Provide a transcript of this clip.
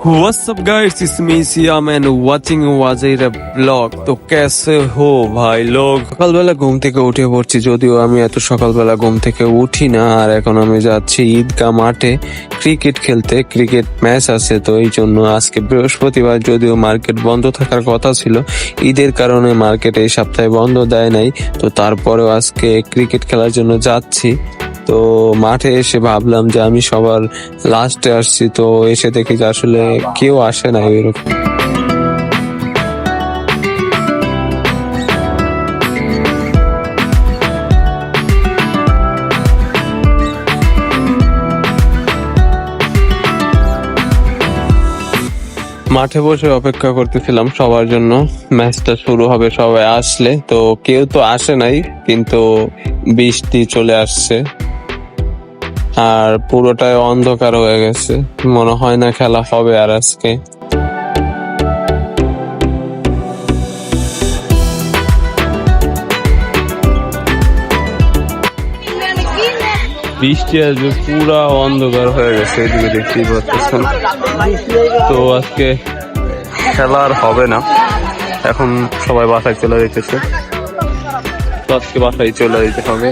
What's up guys, it's me Siam and watching Wazira vlog। তো कैसे हो ভাই লোক? সকালবেলা ঘুম থেকে উঠে পড়ছি, যদিও আমি এত সকালবেলা ঘুম থেকে উঠি না। আর এখন আমি যাচ্ছি ঈদগাহ মাঠে ক্রিকেট খেলতে, ক্রিকেট ম্যাচ আছে। তো এই জন্য আজকে বৃহস্পতিবার, যদিও মার্কেট বন্ধ থাকার কথা ছিল, ঈদের কারণে মার্কেট এই সপ্তাহে বন্ধ দেয় নাই। তো তারপরেও আজকে ক্রিকেট খেলার জন্য যাচ্ছি। তো মাঠে এসে ভাবলাম যে আমি সবার লাস্টে আসছি, তো এসে দেখি যে আসলে কেউ আসে না এরকম। মাঠে বসে অপেক্ষা করতেছিলাম সবার জন্য, ম্যাচটা শুরু হবে সবাই আসলে। তো কেউ তো আসে নাই, কিন্তু বৃষ্টি চলে আসছে আর পুরোটাই অন্ধকার হয়ে গেছে। মনে হয় না খেলা হবে আর আজকে। বৃষ্টি আসবে, পুরা অন্ধকার হয়ে গেছে, এদিকে দেখতেই পাচ্ছেন। তো আজকে খেলা আর হবে না, এখন সবাই বাসায় চলে যেতেছে। তো আজকে বাসায় চলে যেতে হবে।